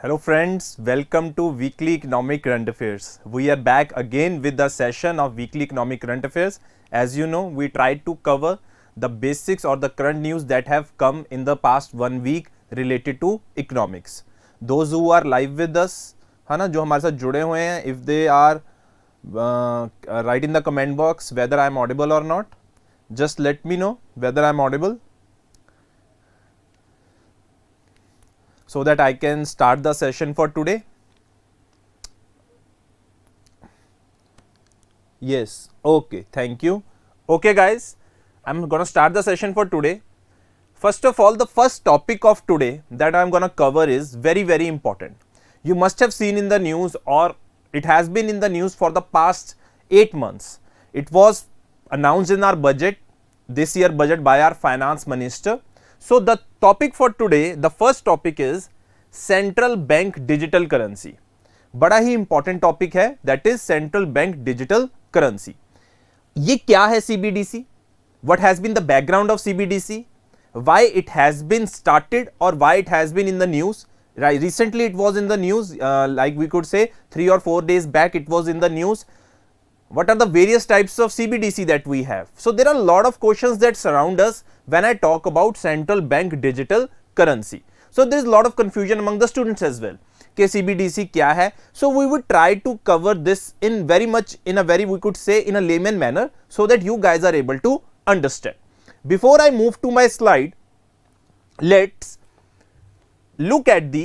Hello friends, welcome to Weekly Economic Current Affairs. We are back again with the session of Weekly Economic Current Affairs. As you know, we tried to cover the basics or the current news that have come in the past 1 week related to economics. Those who are live with us, है ना, जो हमारे साथ जुड़े हुए हैं, if they are write in the comment box whether I am audible or not. Just let me know whether I am audible, so that I can start the session for today. Yes, okay, thank you. Okay guys, I'm gonna start the session for today. First of all, the first topic of today that I'm gonna cover is very important. You must have seen in the news, or it has been in the news for the past 8 months. It was announced in our budget, this year budget, by our finance minister. So the topic for today, the first topic is central bank digital currency. बड़ा ही important topic है, that is central bank digital currency. ये क्या है CBDC, what has been the background of CBDC, why it has been started और why it has been in the news. Recently it was in the news, like we could say 3 or 4 days back it was in the news. What are the various types of CBDC that we have? So there are a lot of questions that surround us when I talk about central bank digital currency. So there is a lot of confusion among the students as well कि CBDC क्या है. So we would try to cover this in very much, in a very, we could say, in a layman manner, so that you guys are able to understand. Before I move to my slide, let's look at a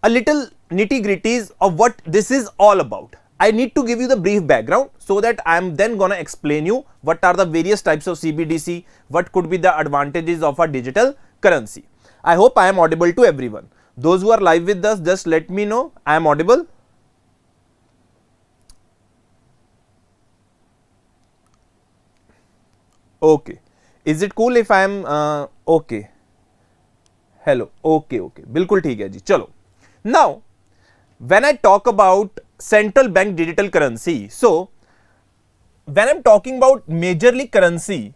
little nitty-gritties of what this is all about. I need to give you the brief background so that I am then gonna explain you what are the various types of CBDC, what could be the advantages of a digital currency. I hope I am audible to everyone. Those who are live with us, just let me know I am audible. Okay. Is it cool if I am okay? Hello. Okay. बिल्कुल ठीक है जी. चलो. Now, when I talk about central bank digital currency, so when I'm talking about majorly currency,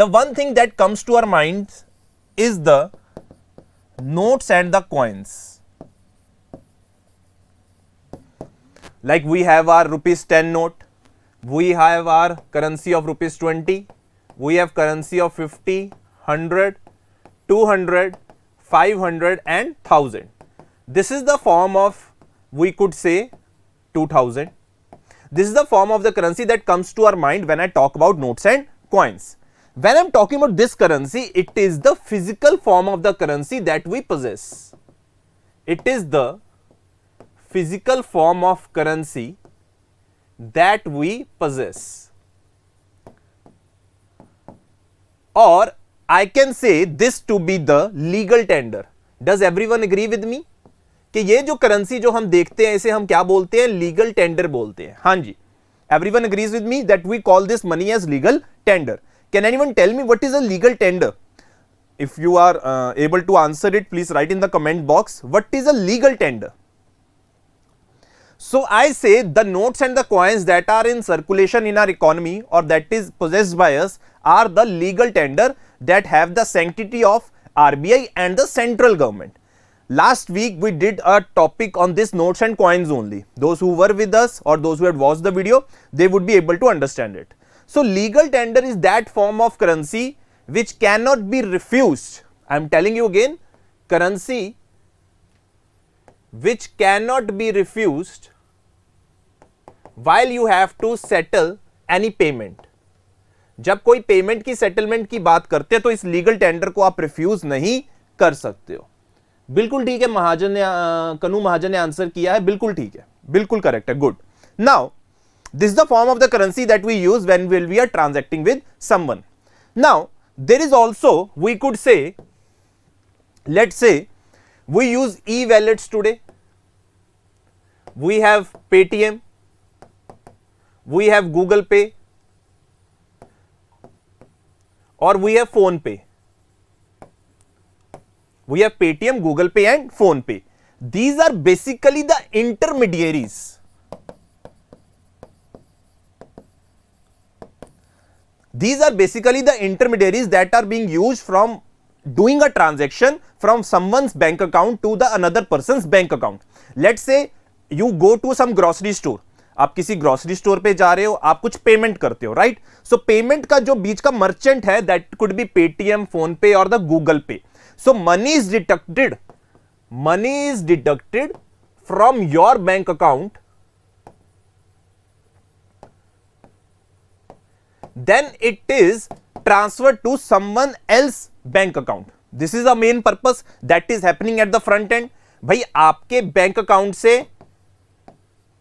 the one thing that comes to our minds is the notes and the coins. Like we have our rupees 10 note, we have our currency of rupees 20, we have currency of 50, 100, 200, 500 and 1000. This is the form of, we could say, 2000. This is the form of the currency that comes to our mind when I talk about notes and coins. When I'm talking about this currency, it is the physical form of the currency that we possess. It is the physical form of currency that we possess. Or I can say this to be the legal tender. Does everyone agree with me? कि ये जो currency जो हम देखते हैं इसे हम क्या बोलते हैं? लीगल टेंडर बोलते हैं. हाँ जी, everyone agrees with me that we call this money as legal tender. Can anyone tell me what is a legal tender? If you are able to answer it, please write in the comment box. What is a legal tender? So I say the notes and the coins that are in circulation in our economy or that is possessed by us are the legal tender that have the sanctity of RBI and the central government. Last week we did a topic on this notes and coins only. Those who were with us or those who had watched the video, they would be able to understand it. So legal tender is that form of currency which cannot be refused. I am telling you again, currency which cannot be refused while you have to settle any payment. जब कोई payment की settlement की बात करते हैं तो इस legal tender को आप रिफ्यूज नहीं कर सकते हो. बिल्कुल ठीक है, महाजन ने कनू महाजन ने आंसर किया है, बिल्कुल ठीक है, बिल्कुल करेक्ट है, good. Now this is the form of the currency that we use when we are transacting with someone. Now there is also, we could say, let's say we use e-wallets today. We have Paytm, we have Google Pay, or we have Phone Pay. We have Paytm, Google Pay and Phone Pay. These are basically the intermediaries. These are basically the intermediaries that are being used from doing a transaction from someone's bank account to the another person's bank account. Let's say you go to some grocery store. आप किसी grocery store पे जा रहे हो, आप कुछ payment करते हो, राइट? सो पेमेंट का जो बीच का मर्चेंट है, that could be Paytm, PhonePe और the Google pay. So money is deducted from your bank account, then it is transferred to someone else bank account. This is the main purpose that is happening at the front end. भाई आपके bank account से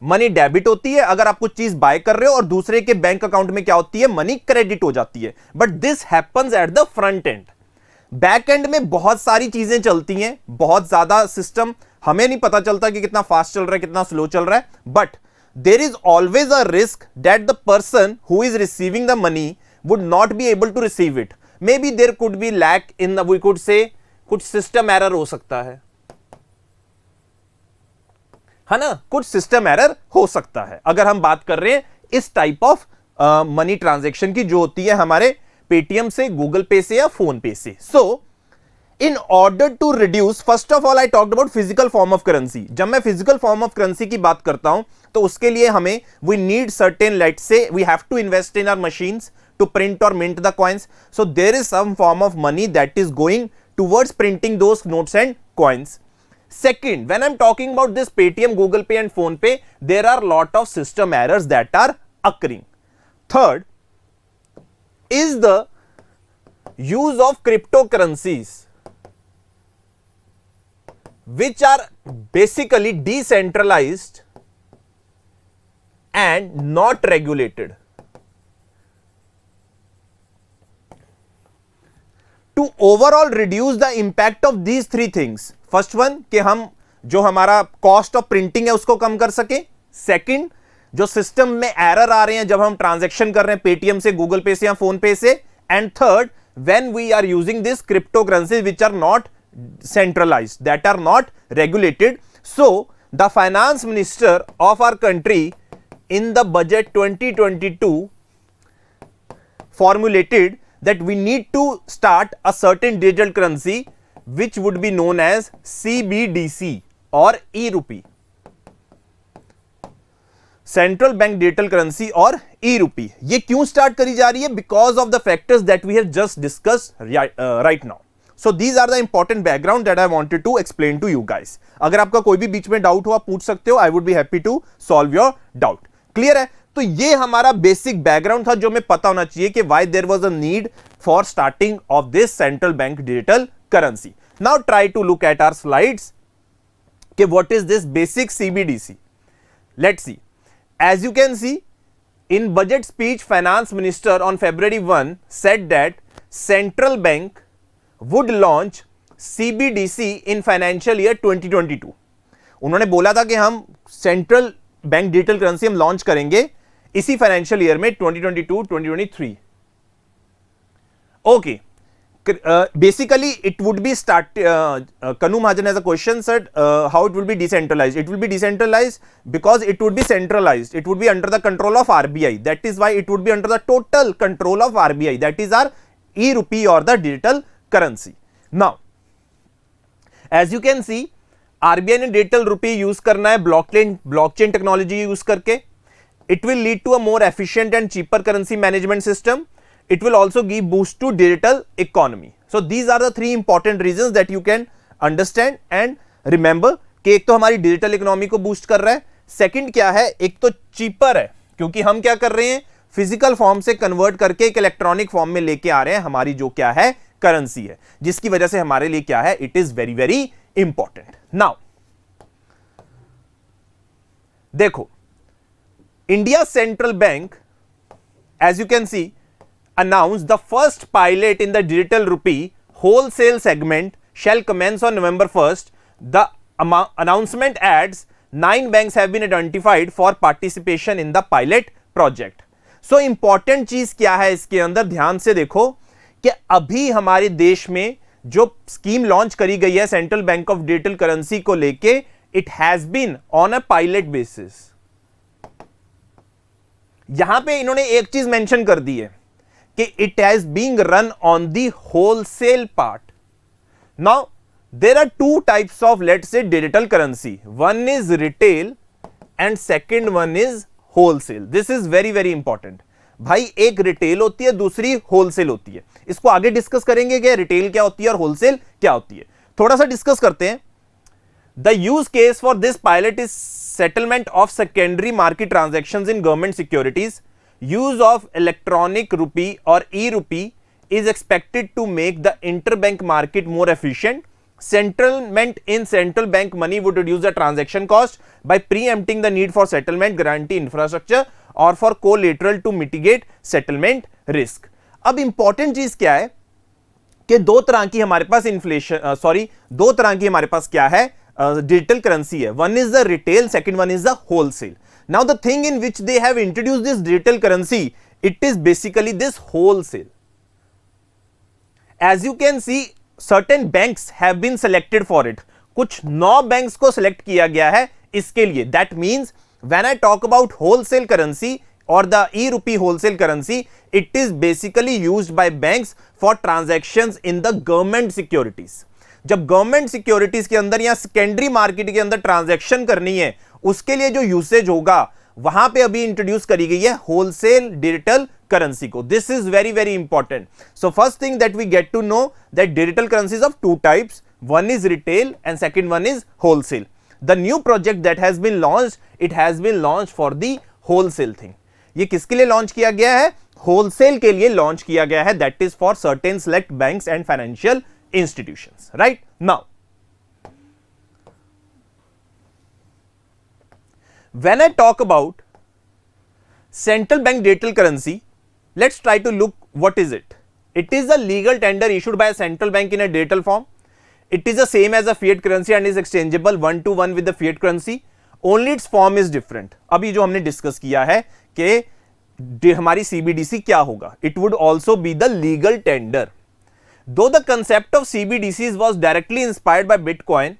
money debit होती है अगर आप कुछ चीज bye कर रहे हो, और दूसरे के बैंक अकाउंट में क्या होती है, मनी क्रेडिट हो जाती है. But this happens at the front end. Back and में बहुत सारी चीजें चलती हैं, बहुत ज्यादा सिस्टम, हमें नहीं पता चलता कि कितना फास्ट चल रहा है, कितना स्लो चल रहा है. But there is always a risk that the person who is receiving the money would not be able to receive it. Maybe there could be lack in the, we could say, कुछ system error हो सकता है ना, कुछ system error हो सकता है अगर हम बात कर रहे हैं इस टाइप ऑफ मनी ट्रांजैक्शन की जो होती है हमारे पेटीएम से, गूगल पे से या फोन पे से. सो in order to reduce, first of all I talked about physical form of currency. जब मैं physical form of currency की बात करता हूं तो उसके लिए हमें we need certain, let's say we have to invest in our machines to print or mint the coins. So there is some form of money that is going towards printing those notes and coins. Second, when I'm talking about this Paytm, Google Pay and Phone Pay, there are lot of system errors that are occurring. Third is the use of cryptocurrencies, which are basically decentralized and not regulated. To overall reduce the impact of these three things, first one कि हम जो हमारा cost of printing है उसको कम कर सके. Second, जो system में एरर आ रहे हैं जब हम ट्रांजैक्शन कर रहे हैं पेटीएम से, गूगल पे से या फोन पे से. And third, when we are using this cryptocurrencies which are not centralized, that are not regulated. So the finance minister of our country in the budget 2022 formulated that we need to start a certain digital currency which would be known as CBDC or e-rupee, central bank digital currency और ई रूपी. ये क्यों start करी जा रही है? Because of the factors that we have just discussed right now. So these are the important background that I wanted to explain to you guys. अगर आपका कोई भी बीच में डाउट हो आप पूछ सकते हो. I would be happy to solve your doubt. Clear है? तो ये हमारा बेसिक बैकग्राउंड था जो हमें पता होना चाहिए कि why there was a need for starting of this central bank digital currency. Now try to look at our slides कि what is this basic CBDC. Let's see. As you can see, in budget speech, finance minister on February 1 said that central bank would launch CBDC in financial year 2022. उन्होंने बोला था कि हम central bank digital currency हम launch करेंगे इसी financial year में 2022-2023. Okay, basically it would be Kanu Mahajan has a question, said how it will be decentralized. It will be decentralized because it would be centralized. It would be under the control of RBI. That is why it would be under the total control of RBI. That is our e-rupee or the digital currency. Now as you can see, RBI ने digital rupee use करना है blockchain technology use करके. It will lead to a more efficient and cheaper currency management system. It will also give boost to digital economy. So these are the three important reasons that you can understand and remember कि एक तो हमारी digital economy को boost कर रहा है, second क्या है, एक तो चीपर है क्योंकि हम क्या कर रहे हैं, फिजिकल फॉर्म से कन्वर्ट करके एक इलेक्ट्रॉनिक फॉर्म में लेके आ रहे हैं हमारी जो क्या है करेंसी है, जिसकी वजह से हमारे लिए क्या है, it is very very important. Now देखो, India central bank as you can see announced the first pilot in the digital rupee wholesale segment shall commence on November 1st. The announcement adds 9 banks have been identified for participation in the pilot project. So important चीज क्या है इसके अंदर, ध्यान से देखो कि अभी हमारे देश में जो स्कीम लॉन्च करी गई है central bank of digital currency को लेके, it has been on a pilot basis. यहां पे इन्होंने एक चीज मेंशन कर दी है कि it has being run on the wholesale part. Now, there are two types of, let's say, digital currency. One is retail and second one is wholesale. This is very very important. भाई एक retail होती है, दूसरी wholesale होती है. इसको आगे discuss करेंगे कि रिटेल क्या होती है और होलसेल क्या होती है. थोड़ा सा डिस्कस करते हैं. The use case for this pilot is settlement of secondary market transactions in government securities. Use of electronic rupee or e-rupee is expected to make the interbank market more efficient. Settlement in central bank money would reduce the transaction cost by preempting the need for settlement guarantee infrastructure or for collateral to mitigate settlement risk. अब important चीज क्या है कि दो तरह की हमारे पास दो तरह की हमारे पास क्या है, digital currency है. One is the retail, second one is the wholesale. Now the thing in which they have introduced this digital currency, it is basically this wholesale. As you can see, certain banks have been selected for it. कुछ 9 banks को select किया गया है इसके लिए. That means when I talk about wholesale currency or the e-rupee wholesale currency, it is basically used by banks for transactions in the government securities. जब government securities के अंदर या सेकेंडरी मार्केट के अंदर ट्रांजैक्शन करनी है, उसके लिए जो यूसेज होगा वहां पे अभी इंट्रोड्यूस करी गई है होलसेल डिजिटल करेंसी को. This is very very important. So first thing that we get to know that digital currencies of two types. One is retail and second one is wholesale. The new project that has been launched, it has been launched for the wholesale thing. ये किसके लिए launch किया गया है? Wholesale के लिए launch किया गया है. That is for certain select banks and financial institutions. Right now, when I talk about central bank digital currency, let's try to look what is it. It is a legal tender issued by a central bank in a digital form. It is the same as a fiat currency and is exchangeable one to one with the fiat currency. Only its form is different. अभी जो हमने discuss किया है कि हमारी CBDC क्या होगा, it would also be the legal tender. Though the concept of CBDCs was directly inspired by Bitcoin,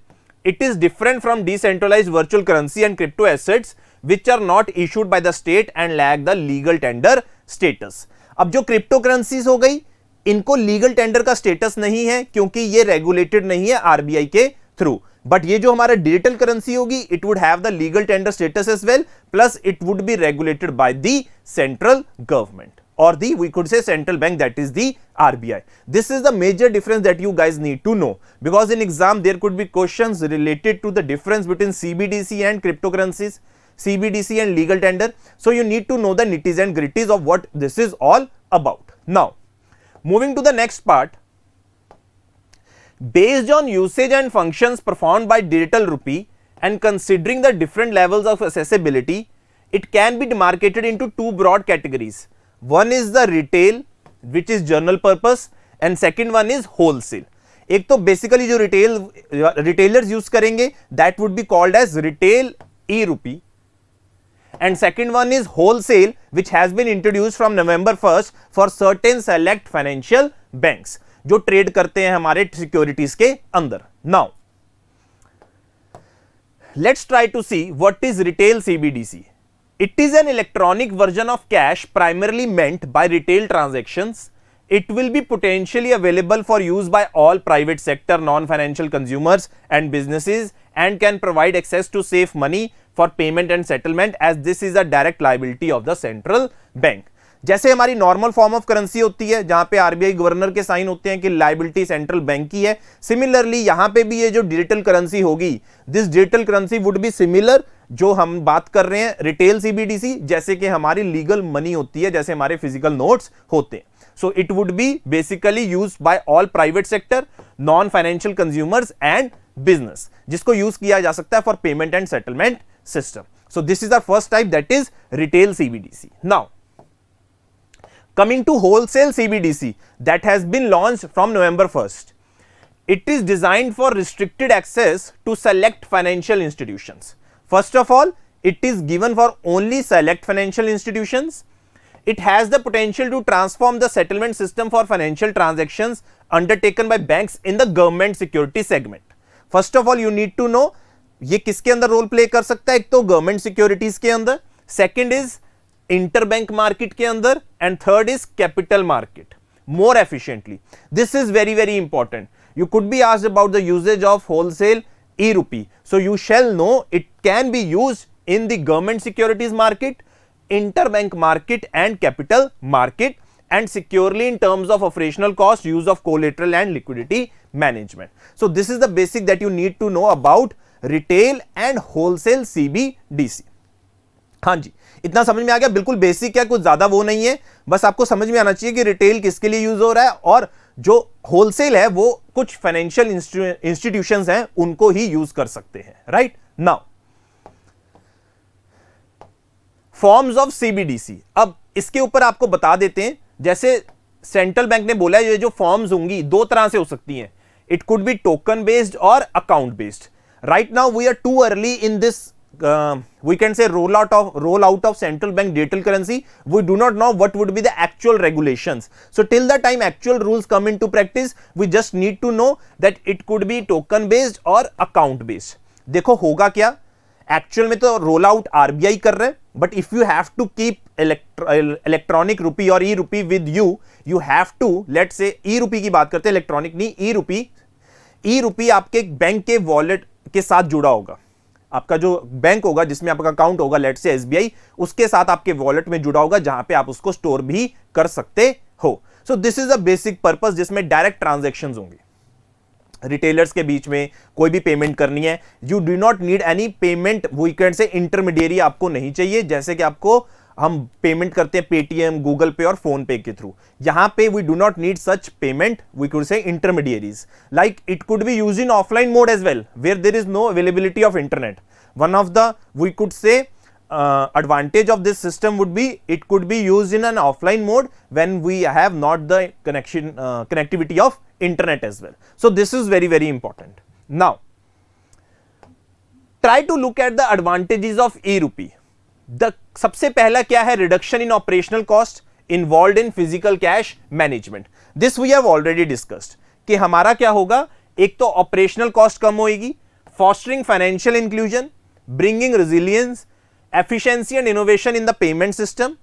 it is different from decentralized virtual currency and crypto assets which are not issued by the state and lack the legal tender status. अब जो crypto currencies हो गई, इनको legal tender का status नहीं है क्योंकि ये रेगुलेटेड नहीं है आरबीआई के थ्रू. बट ये जो हमारा डिजिटल करेंसी होगी, it would have the legal tender status as well, plus it would be regulated by the central government or we could say central bank, that is the RBI. This is the major difference that you guys need to know, because in exam there could be questions related to the difference between CBDC and cryptocurrencies, CBDC and legal tender. So you need to know the nitties and gritties of what this is all about. Now, moving to the next part, based on usage and functions performed by digital rupee and considering the different levels of accessibility, it can be demarcated into two broad categories. One is the retail, which is general purpose, and second one is wholesale. एक तो basically जो retailers use करेंगे, that would be called as retail e-rupee, and second one is wholesale, which has been introduced from November 1st for certain select financial banks जो trade करते हैं हमारे securities के अंदर. Now, let's try to see what is retail CBDC. It is an electronic version of cash primarily meant by retail transactions. It will be potentially available for use by all private sector non-financial consumers and businesses and can provide access to safe money for payment and settlement as this is a direct liability of the central bank. जैसे हमारी normal form of currency होती है जहां पे RBI governor के sign होते हैं कि लायबिलिटी सेंट्रल बैंक की है, सिमिलरली यहां पे भी ये जो डिजिटल करेंसी होगी, this digital currency would be similar. जो हम बात कर रहे हैं रिटेल सीबीडीसी, जैसे कि हमारी लीगल मनी होती है, जैसे हमारे फिजिकल नोट्स होते हैं. So it would B basically used by all private sector, non financial consumers and business, जिसको यूज किया जा सकता है for payment and settlement system. So this is the first type, that is retail CBDC. Now coming to wholesale CBDC that has been launched from November 1st. It is designed for restricted access to select financial institutions. First of all, it is given for only select financial institutions. It has the potential to transform the settlement system for financial transactions undertaken by banks in the government security segment. First of all, you need to know ये किसके अंदर role play कर सकता है. एक तो government securities के अंदर, सेकंड इज इंटरबैंक मार्केट के अंदर, and third is capital market more efficiently. This is very very important You could be asked about the usage of wholesale e-rupee. So you shall know it can be used in the government securities market, interbank market and capital market, and securely in terms of operational cost, use of collateral and liquidity management. So this is the basic that you need to know about retail and wholesale CBDC. हाँ जी, इतना समझ में आ गया, बिल्कुल basic है, कुछ ज्यादा वो नहीं है, बस आपको समझ में आना चाहिए कि रिटेल किसके लिए यूज हो रहा है और जो होलसेल है वो कुछ फाइनेंशियल इंस्टीट्यूशंस हैं उनको ही यूज कर सकते हैं, right. Now forms of CBDC, अब इसके ऊपर आपको बता देते हैं, जैसे सेंट्रल बैंक ने बोला ये जो फॉर्म्स होंगी दो तरह से हो सकती हैं, it could be token based और account based. Right now we are too early in this we can say roll out of central bank digital currency. We do not know what would be the actual regulations. So till the time actual rules come into practice, we just need to know that it could be token based or account based. देखो होगा क्या, actual में तो roll out RBI कर रहे हैं, but if you have to keep electronic rupee और e rupee with you, you have to, let's say e रुपी की बात करते हैं, इलेक्ट्रॉनिक नहीं, ई रुपी आपके बैंक के वॉलेट के साथ जुड़ा होगा। आपका जो बैंक होगा जिसमें आपका अकाउंट होगा, लेट से एसबीआई, उसके साथ आपके वॉलेट में जुड़ा होगा जहां पे आप उसको स्टोर भी कर सकते हो। So this is a basic purpose जिसमें डायरेक्ट ट्रांजैक्शंस होंगे रिटेलर्स के बीच में, कोई भी पेमेंट करनी है, you do not need any payment, we can say intermediary आपको नहीं चाहिए, जैसे कि आपको हम पेमेंट करते हैं पेटीएम, गूगल पे और फोन पे के थ्रू। यहां पे we do not need such payment, we could say intermediaries, like it could be used in offline mode as well where there is no availability of internet. One of the, we could say, advantage of this system would be it could be used in an offline mode when we have not the connectivity of internet as well. So this is very very important. Now try to look at the advantages of e-rupee. The सबसे पहला क्या है, reduction in operational cost involved in physical cash management. This we have already discussed कि हमारा क्या होगा, एक तो operational cost कम होगी, fostering financial inclusion, bringing resilience, efficiency and innovation in the payment system.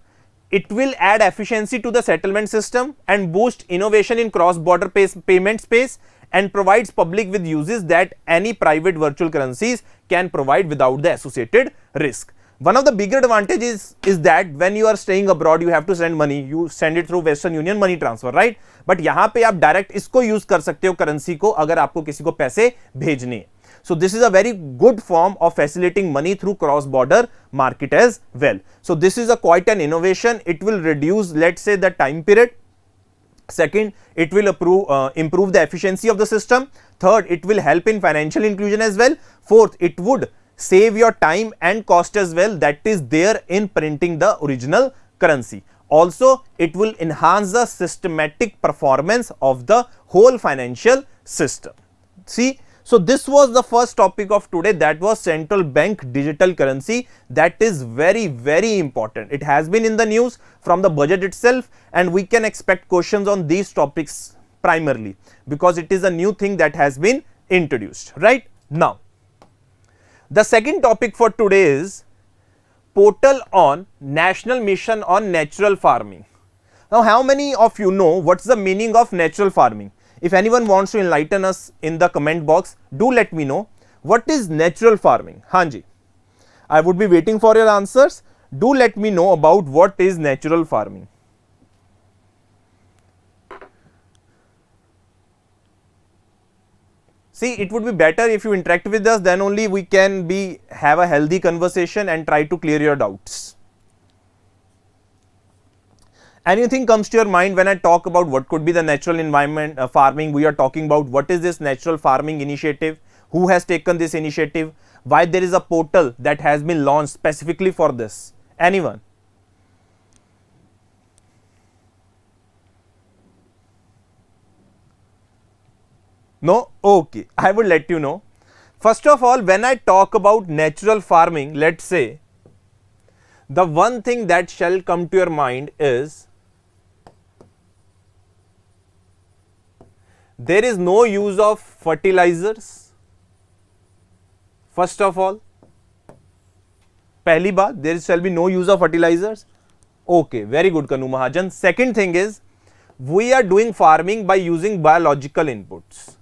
It will add efficiency to the settlement system and boost innovation in cross-border payment space and provides public with uses that any private virtual currencies can provide without the associated risk. One of the bigger advantages is that when you are staying abroad, you have to send money, you send it through Western Union money transfer, right? But यहाँ पे आप direct इसको use कर सकते हो currency को, अगर आपको किसी को पैसे भेजने हैं। So this is a very good form of facilitating money through cross-border market as well. So this is a quite an innovation. It will reduce, let's say, the time period. Second, it will improve the efficiency of the system. Third, it will help in financial inclusion as well. Fourth, it would save your time and cost as well that is there in printing the original currency. Also, it will enhance the systematic performance of the whole financial system. See, so this was the first topic of today, that was central bank digital currency. That is very very important. It has been in the news from the budget itself, and we can expect questions on these topics primarily because it is a new thing that has been introduced. Right now, the second topic for today is portal on National Mission on Natural Farming. Now how many of you know what's the meaning of natural farming? If anyone wants to enlighten us in the comment box, do let me know what is natural farming. haan ji, I would be waiting for your answers. Do let me know about what is natural farming. See, it would be better if you interact with us, then only we can have a healthy conversation and try to clear your doubts. Anything comes to your mind when I talk about what could be the natural environment farming? We are talking about what is this natural farming initiative, who has taken this initiative, why there is a portal that has been launched specifically for this. Anyone? No? Okay, I will let you know. First of all, when I talk about natural farming, let's say the one thing that shall come to your mind is there is no use of fertilizers. First of all, पहली बात, there shall be no use of fertilizers. Okay, very good Kanu Mahajan. Second thing is we are doing farming by using biological inputs.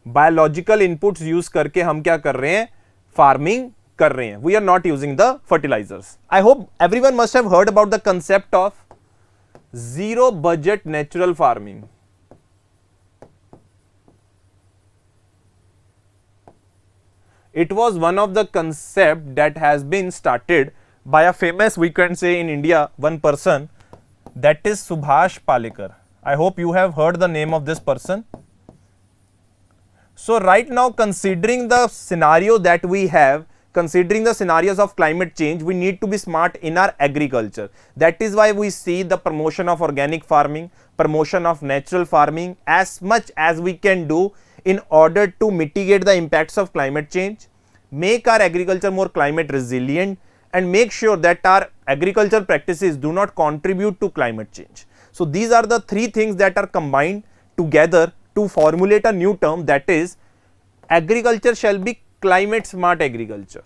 Biological inputs use करके हम क्या कर रहे हैं, farming कर रहे हैं. We are not using the fertilisers. I hope everyone must have heard about the concept of zero budget natural farming. It was one of the concept that has been started by a famous, we can say in India, one person, that is Subhash Palekar. I hope you have heard the name of this person. So right now, considering the scenario that we have, considering the scenarios of climate change, we need to be smart in our agriculture. That is why we see the promotion of organic farming, promotion of natural farming as much as we can do in order to mitigate the impacts of climate change, make our agriculture more climate resilient, and make sure that our agricultural practices do not contribute to climate change. So these are the three things that are combined together to formulate a new term, that is, agriculture shall be climate smart agriculture.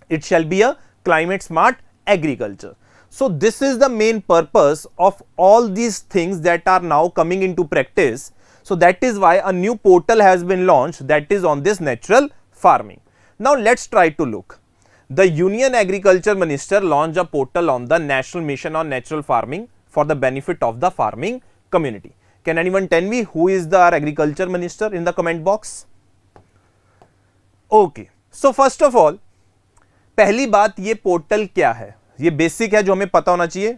It shall be a climate smart agriculture. So this is the main purpose of all these things that are now coming into practice. So that is why a new portal has been launched, that is on this natural farming. Now let's try to look. The Union Agriculture Minister launched a portal on the National Mission on Natural Farming for the benefit of the farming community. Can anyone tell me who is the Agriculture Minister in the comment box? Okay, so first of all पहली बात, ये portal क्या है, ये basic है जो हमें पता होना चाहिए.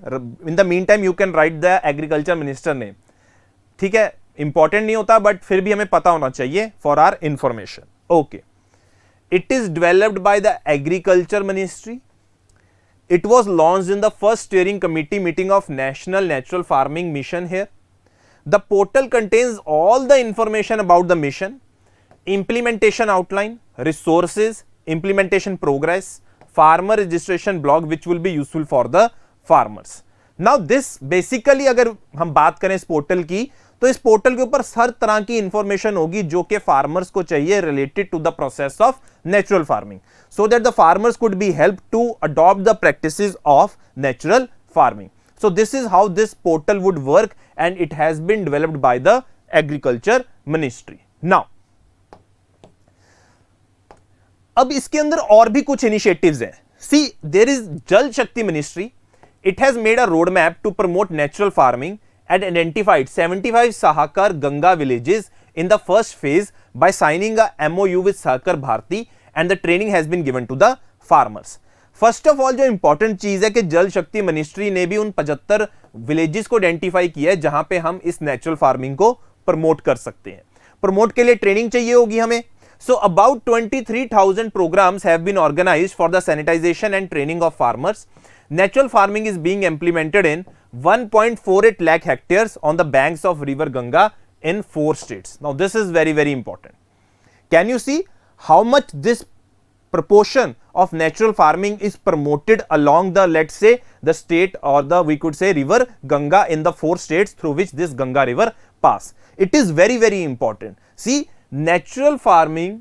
In the mean time you can write the agriculture minister name. ठीक है, इंपॉर्टेंट नहीं होता बट फिर भी हमें पता होना चाहिए for our information. Okay, it is developed by the agriculture ministry. It was launched in the first steering committee meeting of national natural farming mission here. The portal contains all the information about the mission, implementation outline, resources, implementation progress, farmer registration blog which will be useful for the farmers. Now this basically अगर हम बात करें इस portal की, तो इस portal के ऊपर हर तरह की इंफॉर्मेशन होगी जो कि फार्मर्स को चाहिए related to the process of natural farming, so that the farmers could be help to adopt the practices of natural farming. So this is how this portal would work and it has been developed by the Agriculture Ministry. Now अब इसके अंदर और भी कुछ initiatives हैं. सी, there is Jal Shakti ministry. It has made a road map to promote natural farming and identified 75 Sahkar Ganga villages in the first phase by signing a MOU with Sahakar Bharati and the training has been given to the farmers. First of all जो important चीज है कि जल Shakti ministry ने भी उन 75 villages को identify किया है जहां पे हम इस नेचुरल फार्मिंग को प्रमोट कर सकते हैं. प्रमोट के लिए ट्रेनिंग चाहिए होगी हमें. So about 23,000 programs have been organized for the sanitization and training of farmers. Natural farming is being implemented in 1.48 lakh hectares on the banks of river Ganga in 4 states. Now this is very, very important. Can you see how much this proportion of natural farming is promoted along the, let's say, the state or the, we could say, river Ganga in the 4 states through which this Ganga river pass. It is very, very important. See, natural farming,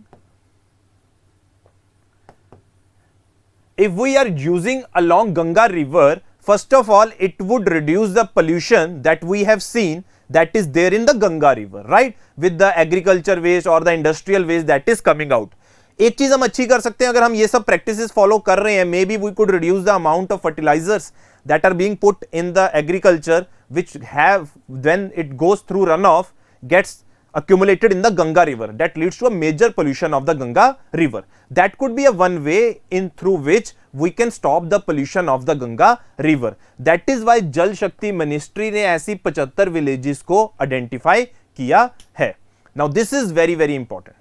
if we are using along Ganga river, first of all it would reduce the pollution that we have seen that is there in the Ganga river, right, with the agriculture waste or the industrial waste that is coming out. एक चीज हम अच्छी कर सकते हैं, अगर हम ये सब practices follow कर रहे हैं, maybe we could reduce the amount of fertilizers that are being put in the agriculture, which have, when it goes through runoff, gets accumulated in the Ganga river, that leads to a major pollution of the Ganga river. That could be a one way in through which we can stop the pollution of the Ganga river. That is why जल Shakti ministry ने ऐसी 75 villages को identify किया है. Now this is very, very important.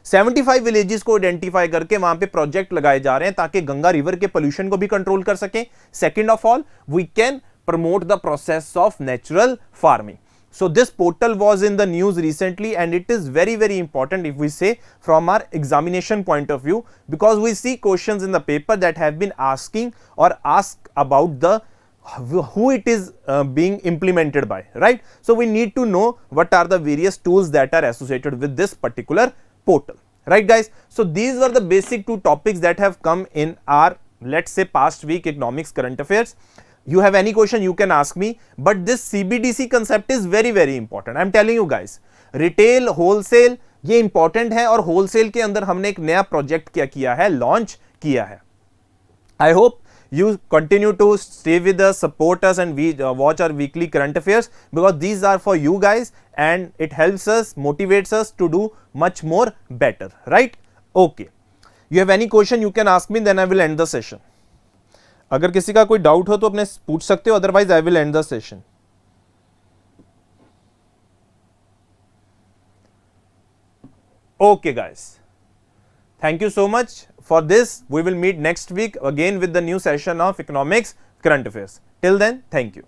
75 villages को identify करके वहां पे प्रोजेक्ट लगाए जा रहे हैं ताकि गंगा रिवर के पोल्यूशन को भी कंट्रोल कर सकें. Second of all, we can promote the process of natural farming. So this portal was in the news recently and it is very, very important if we say from our examination point of view, because we see questions in the paper that have been asking or asked about the who it is being implemented by, right? So we need to know what are the various tools that are associated with this particular portal, right guys? So these were the basic 2 topics that have come in our, let's say, past week economics current affairs. You have any question, you can ask me, but this CBDC concept is very, very important. I'm telling you guys, retail, wholesale, ये important है और wholesale के अंदर हमने एक नया project क्या किया है, लॉन्च किया है. I hope you continue to stay with us, support us, and watch our weekly current affairs, because these are for you guys and it helps us, motivates us to do much more better, right? Okay. You have any question, you can ask me, then I will end the session. अगर किसी का कोई doubt हो तो अपने पूछ सकते हो, otherwise I will end the session. Okay guys, thank you so much for this. We will meet next week again with the new session of economics current affairs. Till then, thank you.